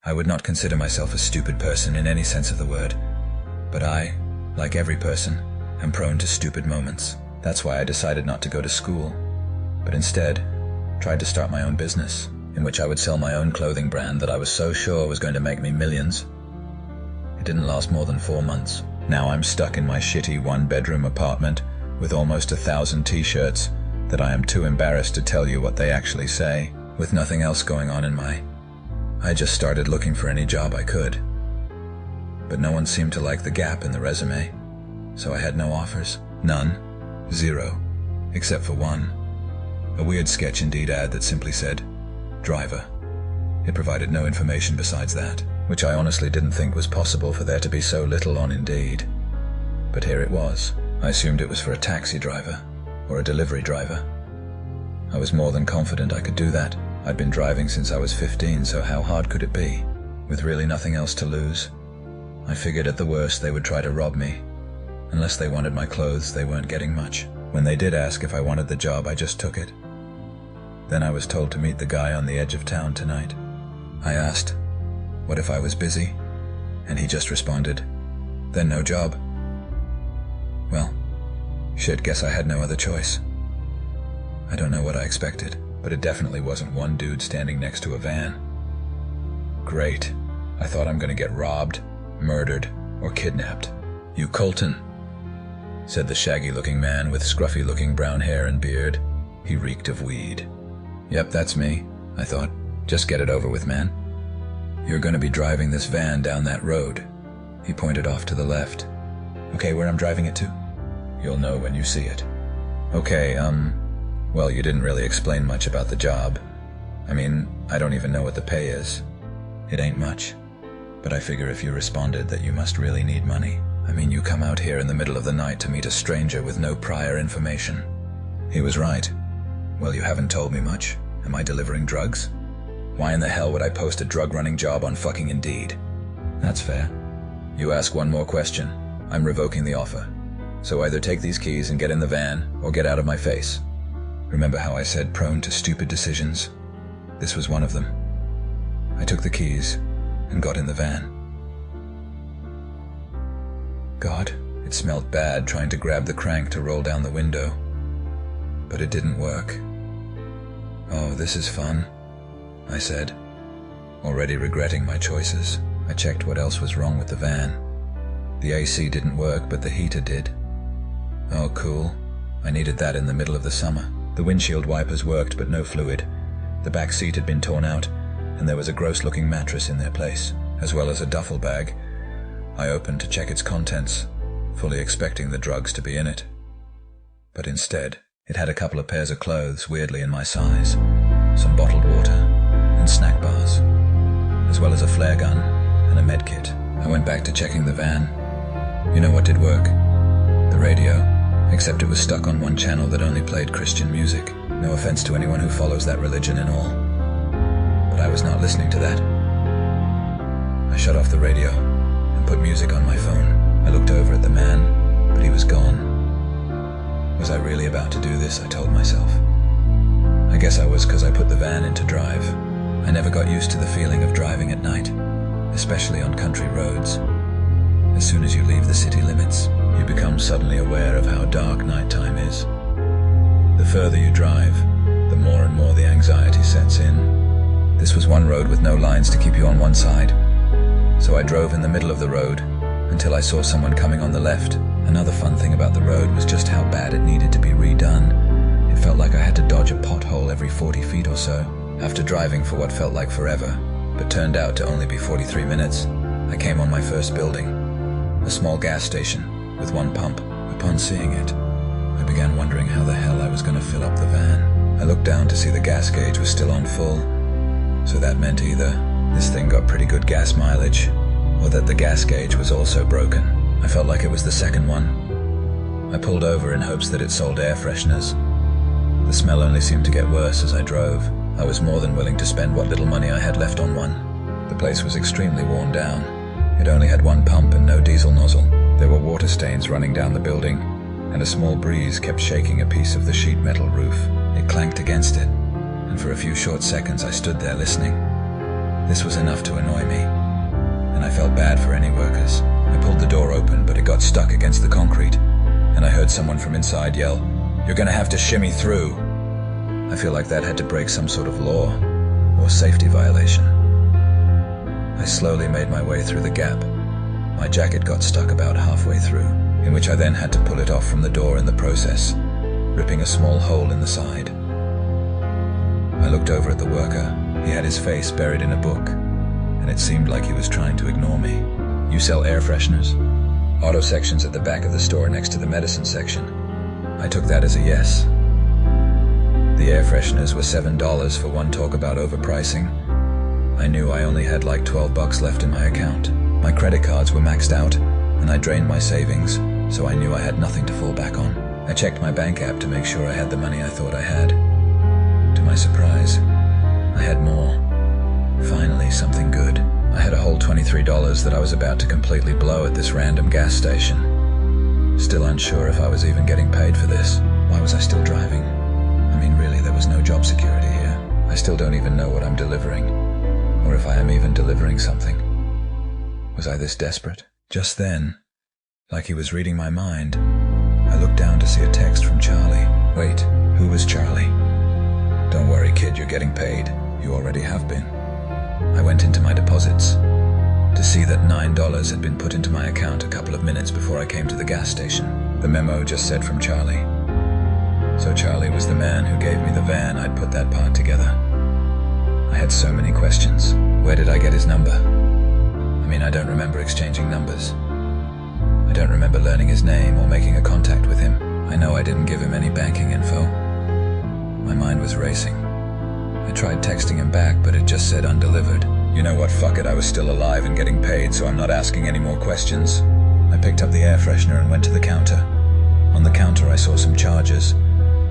I would not consider myself a stupid person in any sense of the word, but I, like every person, am prone to stupid moments. That's why I decided not to go to school, but instead tried to start my own business, in which I would sell my own clothing brand that I was so sure was going to make me millions. It didn't last more than 4 months. Now I'm stuck in my shitty one-bedroom apartment with almost 1,000 t-shirts that I am too embarrassed to tell you what they actually say, with nothing else going on in my... I just started looking for any job I could. But no one seemed to like the gap in the resume, so I had no offers. None. 0. Except for one. A weird sketch Indeed ad that simply said, driver. It provided no information besides that, which I honestly didn't think was possible for there to be so little on Indeed. But here it was. I assumed it was for a taxi driver, or a delivery driver. I was more than confident I could do that. I'd been driving since I was 15, so how hard could it be? With really nothing else to lose. I figured at the worst they would try to rob me. Unless they wanted my clothes, they weren't getting much. When they did ask if I wanted the job, I just took it. Then I was told to meet the guy on the edge of town tonight. I asked, what if I was busy? And he just responded, then no job. Well, shit, guess I had no other choice. I don't know what I expected, but it definitely wasn't one dude standing next to a van. Great. I thought I'm gonna get robbed, murdered, or kidnapped. You Colton, said the shaggy-looking man with scruffy-looking brown hair and beard. He reeked of weed. Yep, that's me, I thought. Just get it over with, man. You're gonna be driving this van down that road. He pointed off to the left. Okay, where I'm driving it to? You'll know when you see it. Okay, well, you didn't really explain much about the job. I mean, I don't even know what the pay is. It ain't much. But I figure if you responded that you must really need money. I mean, you come out here in the middle of the night to meet a stranger with no prior information. He was right. Well, you haven't told me much. Am I delivering drugs? Why in the hell would I post a drug-running job on fucking Indeed? That's fair. You ask one more question, I'm revoking the offer. So either take these keys and get in the van, or get out of my face. Remember how I said prone to stupid decisions? This was one of them. I took the keys and got in the van. God, it smelled bad trying to grab the crank to roll down the window. But it didn't work. Oh, this is fun, I said, already regretting my choices. I checked what else was wrong with the van. The AC didn't work, but the heater did. Oh, cool. I needed that in the middle of the summer. The windshield wipers worked, but no fluid. The back seat had been torn out, and there was a gross-looking mattress in their place, as well as a duffel bag. I opened to check its contents, fully expecting the drugs to be in it. But instead, it had a couple of pairs of clothes weirdly in my size, some bottled water, and snack bars, as well as a flare gun and a med kit. I went back to checking the van. You know what did work? The radio, except it was stuck on one channel that only played Christian music. No offense to anyone who follows that religion and all. But I was not listening to that. I shut off the radio and put music on my phone. I looked over at the man, but he was gone. Was I really about to do this, I told myself. I guess I was, because I put the van into drive. I never got used to the feeling of driving at night, especially on country roads. As soon as you leave the city limits, you become suddenly aware of how dark nighttime is. The further you drive, the more and more the anxiety sets in. This was one road with no lines to keep you on one side, so I drove in the middle of the road until I saw someone coming on the left. Another fun thing about the road was just how bad it needed to be redone. It felt like I had to dodge a pothole every 40 feet or so. After driving for what felt like forever, but turned out to only be 43 minutes, I came on my first building, a small gas station with one pump. Upon seeing it, I began wondering how the hell I was going to fill up the van. I looked down to see the gas gauge was still on full, so that meant either this thing got pretty good gas mileage, or that the gas gauge was also broken. I felt like it was the second one. I pulled over in hopes that it sold air fresheners. The smell only seemed to get worse as I drove. I was more than willing to spend what little money I had left on one. The place was extremely worn down. It only had one pump and no diesel nozzle. There were water stains running down the building, and a small breeze kept shaking a piece of the sheet metal roof. It clanked against it, and for a few short seconds I stood there listening. This was enough to annoy me. felt bad for any workers. I pulled the door open, but it got stuck against the concrete, and I heard someone from inside yell, "You're gonna have to shimmy through." I feel like that had to break some sort of law or safety violation. I slowly made my way through the gap. My jacket got stuck about halfway through, in which I then had to pull it off from the door in the process, ripping a small hole in the side. I looked over at the worker. He had his face buried in a book, and it seemed like he was trying to ignore me. "You sell air fresheners?" "Auto section's at the back of the store next to the medicine section." I took that as a yes. The air fresheners were $7 for one. Talk about overpricing. I knew I only had like $12 left in my account. My credit cards were maxed out, and I drained my savings, so I knew I had nothing to fall back on. I checked my bank app to make sure I had the money I thought I had. To my surprise, I had more. Finally, something good. I had a whole $23 that I was about to completely blow at this random gas station. Still unsure if I was even getting paid for this. Why was I still driving? I mean, really, there was no job security here. I still don't even know what I'm delivering, or if I am even delivering something. Was I this desperate? Just then, like he was reading my mind, I looked down to see a text from Charlie. Wait, who was Charlie? "Don't worry, kid, you're getting paid. You already have been." I went into my deposits to see that $9 had been put into my account a couple of minutes before I came to the gas station. The memo just said from Charlie. So Charlie was the man who gave me the van. I'd put that part together. I had so many questions. Where did I get his number? I mean, I don't remember exchanging numbers. I don't remember learning his name or making a contact with him. I know I didn't give him any banking info. My mind was racing. I tried texting him back, but it just said undelivered. You know what, fuck it, I was still alive and getting paid, so I'm not asking any more questions. I picked up the air freshener and went to the counter. On the counter I saw some chargers,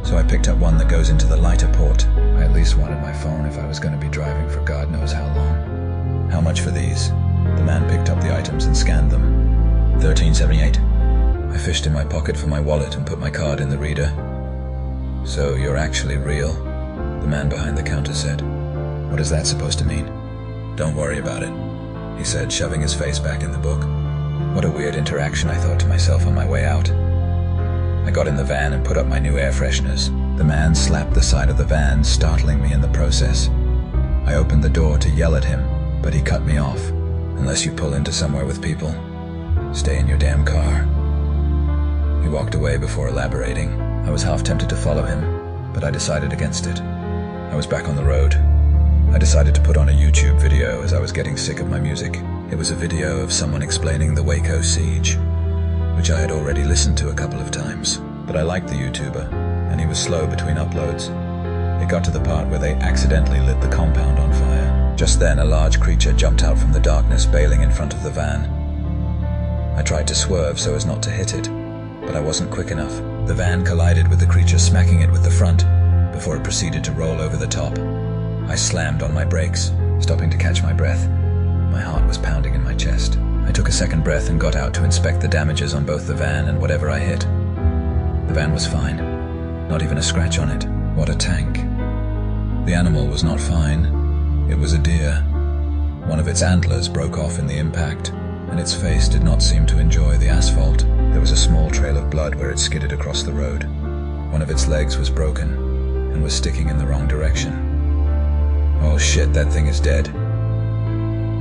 so I picked up one that goes into the lighter port. I at least wanted my phone if I was going to be driving for God knows how long. "How much for these?" The man picked up the items and scanned them. $13.78. I fished in my pocket for my wallet and put my card in the reader. "So you're actually real?" the man behind the counter said. "What is that supposed to mean?" "Don't worry about it," he said, shoving his face back in the book. What a weird interaction, I thought to myself on my way out. I got in the van and put up my new air fresheners. The man slapped the side of the van, startling me in the process. I opened the door to yell at him, but he cut me off. "Unless you pull into somewhere with people, stay in your damn car." He walked away before elaborating. I was half tempted to follow him, but I decided against it. I was back on the road. I decided to put on a YouTube video as I was getting sick of my music. It was a video of someone explaining the Waco siege, which I had already listened to a couple of times, but I liked the YouTuber, and he was slow between uploads. It got to the part where they accidentally lit the compound on fire. Just then, a large creature jumped out from the darkness, bailing in front of the van. I tried to swerve so as not to hit it, but I wasn't quick enough. The van collided with the creature, smacking it with the front, before it proceeded to roll over the top. I slammed on my brakes, stopping to catch my breath. My heart was pounding in my chest. I took a second breath and got out to inspect the damages on both the van and whatever I hit. The van was fine. Not even a scratch on it. What a tank. The animal was not fine. It was a deer. One of its antlers broke off in the impact, and its face did not seem to enjoy the asphalt. There was a small trail of blood where it skidded across the road. One of its legs was broken and was sticking in the wrong direction. "Oh shit, that thing is dead."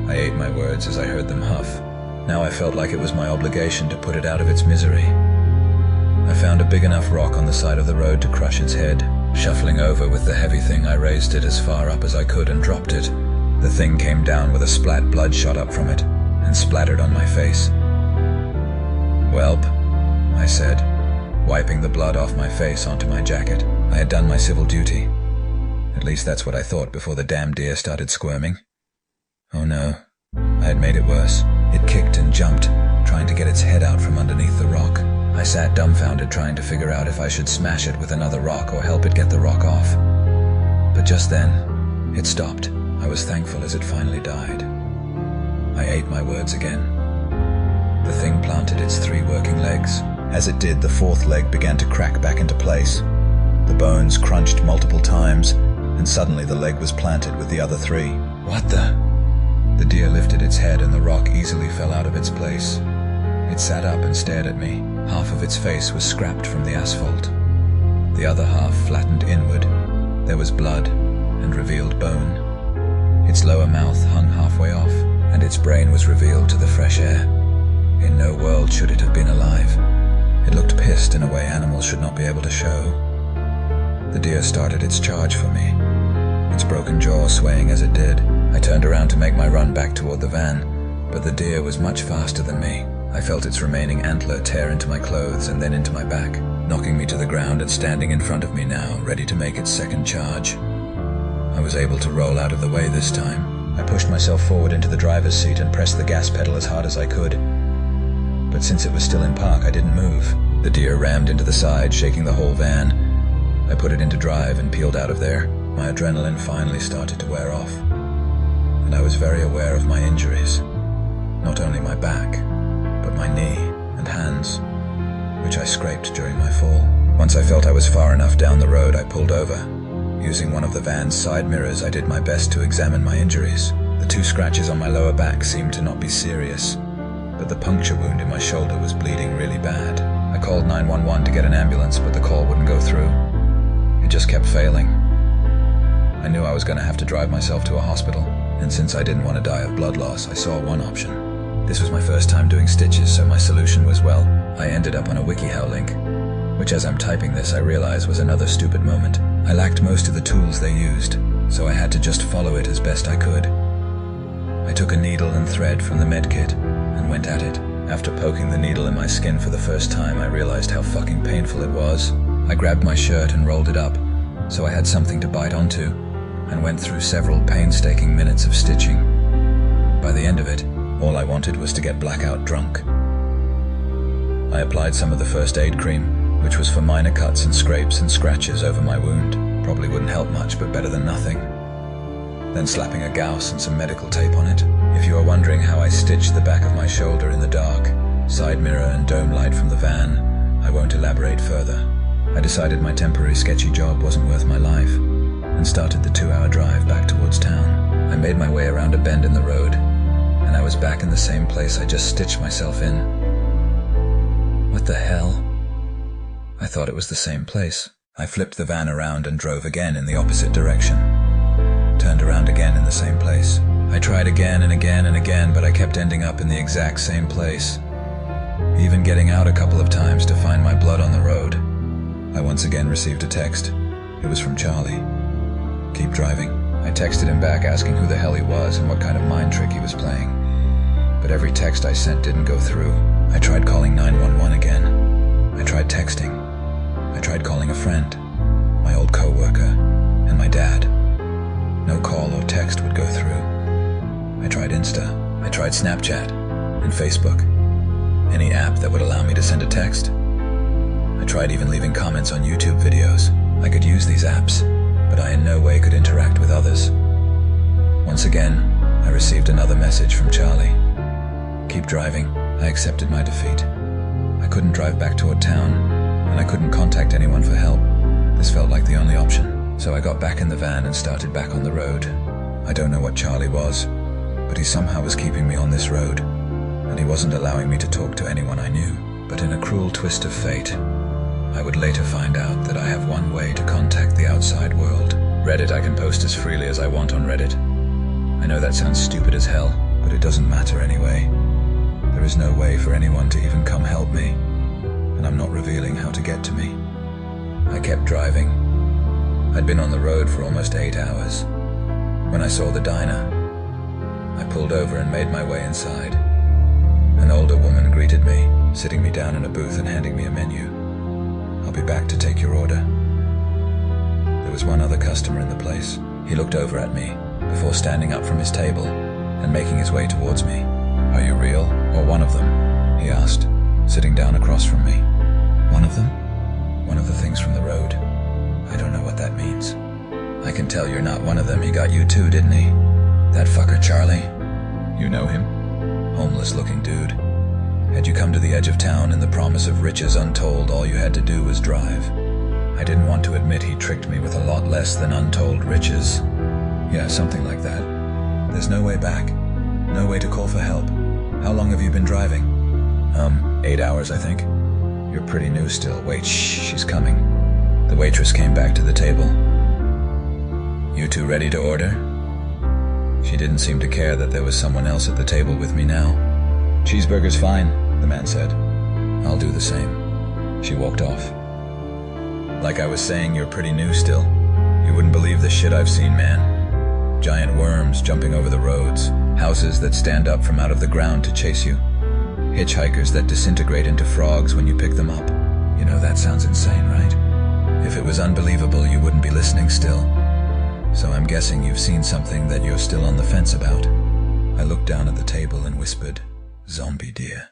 I ate my words as I heard them huff. Now I felt like it was my obligation to put it out of its misery. I found a big enough rock on the side of the road to crush its head. Shuffling over with the heavy thing, I raised it as far up as I could and dropped it. The thing came down with a splat. Blood shot up from it and splattered on my face. "Welp," I said, wiping the blood off my face onto my jacket. I had done my civil duty. At least that's what I thought before the damn deer started squirming. Oh no, I had made it worse. It kicked and jumped, trying to get its head out from underneath the rock. I sat dumbfounded, trying to figure out if I should smash it with another rock or help it get the rock off. But just then, it stopped. I was thankful as it finally died. I ate my words again. The thing planted its 3 working legs. As it did, the 4th leg began to crack back into place. The bones crunched multiple times, and suddenly the leg was planted with the other 3. What the? The deer lifted its head and the rock easily fell out of its place. It sat up and stared at me. Half of its face was scrapped from the asphalt. The other half flattened inward. There was blood and revealed bone. Its lower mouth hung halfway off, and its brain was revealed to the fresh air. In no world should it have been alive. It looked pissed in a way animals should not be able to show. The deer started its charge for me, its broken jaw swaying as it did. I turned around to make my run back toward the van, but the deer was much faster than me. I felt its remaining antler tear into my clothes and then into my back, knocking me to the ground and standing in front of me now, ready to make its second charge. I was able to roll out of the way this time. I pushed myself forward into the driver's seat and pressed the gas pedal as hard as I could. But since it was still in park, I didn't move. The deer rammed into the side, shaking the whole van. I put it into drive and peeled out of there. My adrenaline finally started to wear off, and I was very aware of my injuries. Not only my back, but my knee and hands, which I scraped during my fall. Once I felt I was far enough down the road, I pulled over. Using one of the van's side mirrors, I did my best to examine my injuries. The 2 scratches on my lower back seemed to not be serious, but the puncture wound in my shoulder was bleeding really bad. I called 911 to get an ambulance, but the call wouldn't go through. It just kept failing. I knew I was going to have to drive myself to a hospital, and since I didn't want to die of blood loss, I saw one option. This was my first time doing stitches, so my solution was, well, I ended up on a WikiHow link, which as I'm typing this I realize was another stupid moment. I lacked most of the tools they used, so I had to just follow it as best I could. I took a needle and thread from the medkit and went at it. After poking the needle in my skin for the first time, I realized how fucking painful it was. I grabbed my shirt and rolled it up, so I had something to bite onto, and went through several painstaking minutes of stitching. By the end of it, all I wanted was to get blackout drunk. I applied some of the first aid cream, which was for minor cuts and scrapes and scratches over my wound. Probably wouldn't help much, but better than nothing. Then slapping a gauze and some medical tape on it. If you are wondering how I stitched the back of my shoulder in the dark, side mirror and dome light from the van, I won't elaborate further. I decided my temporary sketchy job wasn't worth my life, and started the 2-hour drive back towards town. I made my way around a bend in the road, and I was back in the same place I just stitched myself in. What the hell? I thought it was the same place. I flipped the van around and drove again in the opposite direction. Turned around again in the same place. I tried again and again and again, but I kept ending up in the exact same place. Even getting out a couple of times to find my blood on the road. I once again received a text. It was from Charlie. Keep driving. I texted him back asking who the hell he was and what kind of mind trick he was playing. But every text I sent didn't go through. I tried calling 911 again. I tried texting. I tried calling a friend, my old co-worker, and my dad. No call or text would go through. I tried Insta. I tried Snapchat and Facebook. Any app that would allow me to send a text. I tried even leaving comments on YouTube videos. I could use these apps, but I in no way could interact with others. Once again, I received another message from Charlie. Keep driving. I accepted my defeat. I couldn't drive back toward town, and I couldn't contact anyone for help. This felt like the only option, so I got back in the van and started back on the road. I don't know what Charlie was, but he somehow was keeping me on this road, and he wasn't allowing me to talk to anyone I knew. But in a cruel twist of fate, I would later find out that I have one way to contact the outside world. Reddit. I can post as freely as I want on Reddit. I know that sounds stupid as hell, but it doesn't matter anyway. There is no way for anyone to even come help me, and I'm not revealing how to get to me. I kept driving. I'd been on the road for almost 8 hours. When I saw the diner, I pulled over and made my way inside. An older woman greeted me, sitting me down in a booth and handing me a menu. I'll be back to take your order. There was one other customer in the place. He looked over at me before standing up from his table and making his way towards me. Are you real, or one of them? He asked, sitting down across from me. One of them? One of the things from the road. I don't know what that means. I can tell you're not one of them. He got you too, didn't he? That fucker Charlie? You know him? Homeless-looking dude. Had you come to the edge of town and the promise of riches untold, all you had to do was drive. I didn't want to admit he tricked me with a lot less than untold riches. Yeah, something like that. There's no way back. No way to call for help. How long have you been driving? 8 hours, I think. You're pretty new still. Wait, shh, she's coming. The waitress came back to the table. You two ready to order? She didn't seem to care that there was someone else at the table with me now. Cheeseburger's fine, the man said. I'll do the same. She walked off. Like I was saying, you're pretty new still. You wouldn't believe the shit I've seen, man. Giant worms jumping over the roads, houses that stand up from out of the ground to chase you, hitchhikers that disintegrate into frogs when you pick them up. You know, that sounds insane, right? If it was unbelievable, you wouldn't be listening still. So I'm guessing you've seen something that you're still on the fence about. I looked down at the table and whispered, "Zombie deer."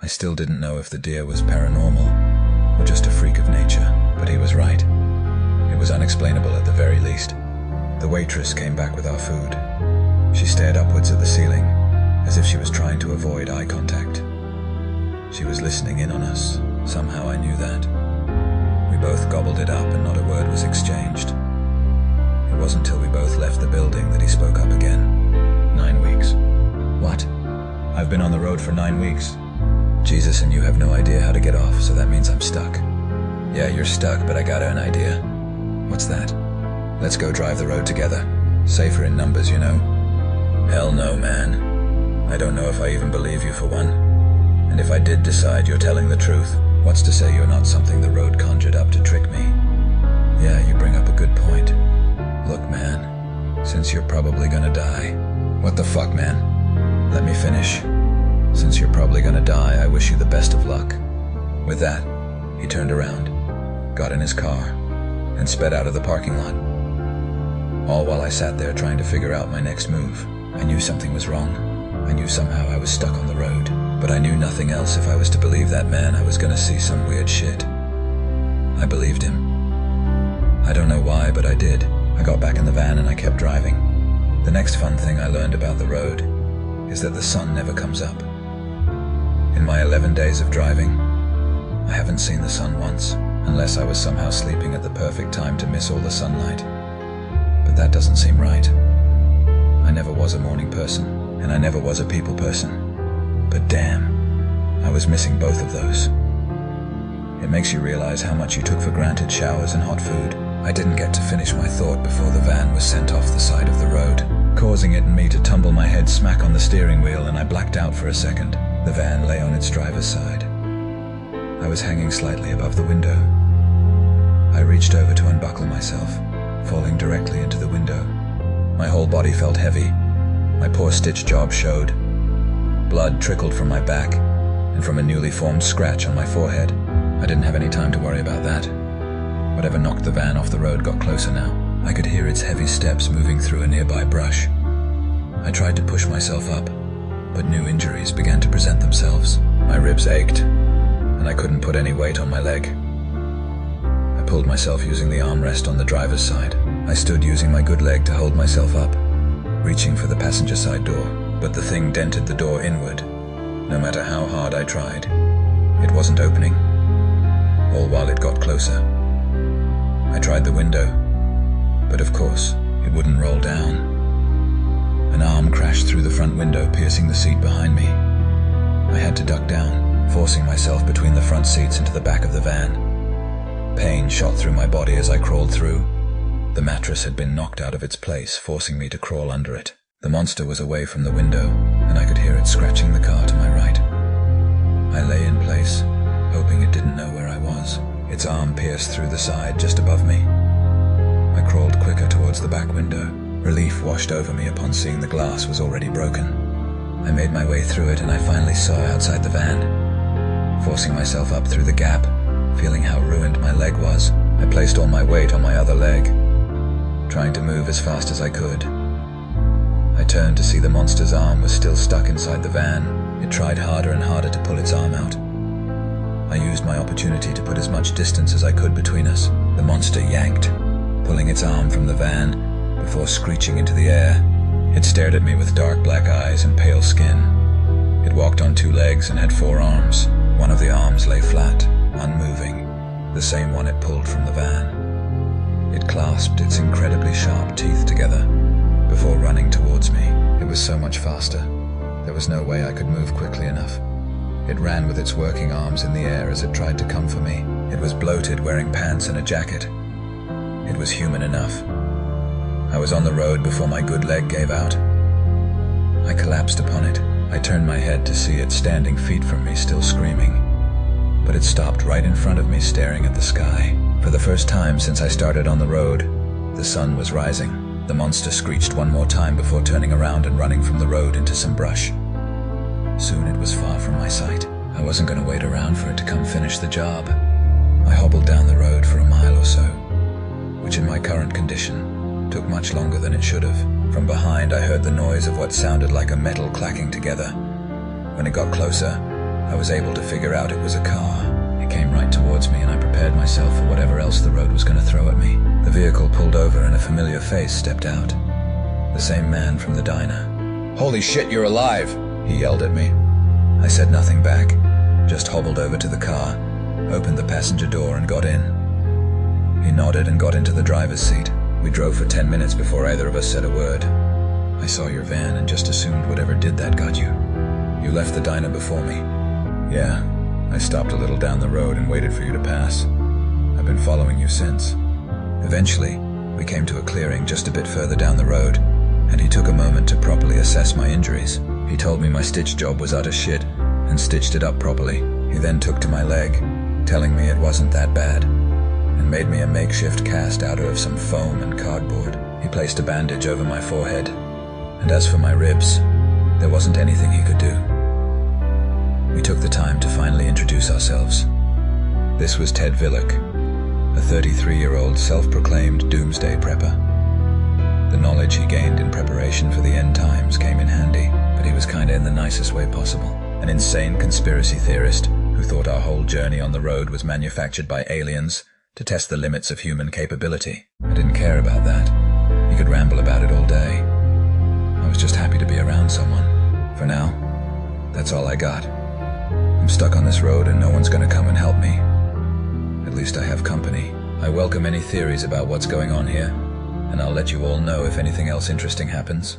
I still didn't know if the deer was paranormal or just a freak of nature, but he was right. It was unexplainable at the very least. The waitress came back with our food. She stared upwards at the ceiling, as if she was trying to avoid eye contact. She was listening in on us. Somehow I knew that. We both gobbled it up and not a word was exchanged. It wasn't until we both left the building that he spoke up again. 9 weeks. What? I've been on the road for 9 weeks. Jesus, and you have no idea how to get off, so that means I'm stuck. Yeah, you're stuck, but I got an idea. What's that? Let's go drive the road together. Safer in numbers, you know. Hell no, man. I don't know if I even believe you for one. And if I did decide you're telling the truth, what's to say you're not something the road conjured up to trick me? Yeah, you bring up a good point. Look, man, since you're probably gonna die... What the fuck, man? Let me finish. Since you're probably gonna die, I wish you the best of luck. With that, he turned around, got in his car, and sped out of the parking lot. All while I sat there trying to figure out my next move. I knew something was wrong. I knew somehow I was stuck on the road, but I knew nothing else. If I was to believe that man, I was gonna see some weird shit. I believed him. I don't know why, but I did. I got back in the van and I kept driving. The next fun thing I learned about the road is that the sun never comes up. In my 11 days of driving, I haven't seen the sun once, unless I was somehow sleeping at the perfect time to miss all the sunlight. But that doesn't seem right. I never was a morning person, and I never was a people person. But damn, I was missing both of those. It makes you realize how much you took for granted: showers and hot food. I didn't get to finish my thought before the van was sent off the side of the road, causing it and me to tumble my head smack on the steering wheel, and I blacked out for a second. The van lay on its driver's side. I was hanging slightly above the window. I reached over to unbuckle myself, falling directly into the window. My whole body felt heavy. My poor stitch job showed. Blood trickled from my back and from a newly formed scratch on my forehead. I didn't have any time to worry about that. Whatever knocked the van off the road got closer now. I could hear its heavy steps moving through a nearby brush. I tried to push myself up, but new injuries began to present themselves. My ribs ached, and I couldn't put any weight on my leg. I pulled myself using the armrest on the driver's side. I stood using my good leg to hold myself up, reaching for the passenger side door, but the thing dented the door inward. No matter how hard I tried, it wasn't opening, all while it got closer. I tried the window, but of course, it wouldn't roll down. An arm crashed through the front window, piercing the seat behind me. I had to duck down, forcing myself between the front seats into the back of the van. Pain shot through my body as I crawled through. The mattress had been knocked out of its place, forcing me to crawl under it. The monster was away from the window, and I could hear it scratching the car to my right. I lay in place, hoping it didn't know where I was. Its arm pierced through the side just above me. I crawled quicker towards the back window. Relief washed over me upon seeing the glass was already broken. I made my way through it, and I finally saw outside the van. Forcing myself up through the gap, feeling how ruined my leg was, I placed all my weight on my other leg, trying to move as fast as I could. I turned to see the monster's arm was still stuck inside the van. It tried harder and harder to pull its arm out. I used my opportunity to put as much distance as I could between us. The monster yanked, pulling its arm from the van before screeching into the air. It stared at me with dark black eyes and pale skin. It walked on 2 legs and had 4 arms. One of the arms lay flat, unmoving, the same one it pulled from the van. It clasped its incredibly sharp teeth together before running towards me. It was so much faster. There was no way I could move quickly enough. It ran with its working arms in the air as it tried to come for me. It was bloated, wearing pants and a jacket. It was human enough. I was on the road before my good leg gave out. I collapsed upon it. I turned my head to see it standing feet from me, still screaming. But it stopped right in front of me, staring at the sky. For the first time since I started on the road, the sun was rising. The monster screeched one more time before turning around and running from the road into some brush. Soon it was far from my sight. I wasn't going to wait around for it to come finish the job. I hobbled down the road for a mile or so, which in my current condition took much longer than it should have. From behind I heard the noise of what sounded like a metal clacking together. When it got closer, I was able to figure out it was a car. It came right towards me and I prepared myself for whatever else the road was going to throw at me. The vehicle pulled over and a familiar face stepped out. The same man from the diner. "Holy shit, you're alive!" he yelled at me. I said nothing back, just hobbled over to the car, opened the passenger door and got in. He nodded and got into the driver's seat. We drove for 10 minutes before either of us said a word. "I saw your van and just assumed whatever did that got you. You left the diner before me." "Yeah, I stopped a little down the road and waited for you to pass. I've been following you since." Eventually, we came to a clearing just a bit further down the road, and he took a moment to properly assess my injuries. He told me my stitch job was utter shit and stitched it up properly. He then took to my leg, telling me it wasn't that bad, and made me a makeshift cast out of some foam and cardboard. He placed a bandage over my forehead, and as for my ribs, there wasn't anything he could do. We took the time to finally introduce ourselves. This was Ted Villock, a 33-year-old self-proclaimed doomsday prepper. The knowledge he gained in preparation for the end times came in handy, but he was kinda in the nicest way possible. An insane conspiracy theorist who thought our whole journey on the road was manufactured by aliens to test the limits of human capability. I didn't care about that. He could ramble about it all day. I was just happy to be around someone. For now, that's all I got. I'm stuck on this road and no one's gonna come and help me. At least I have company. I welcome any theories about what's going on here, and I'll let you all know if anything else interesting happens.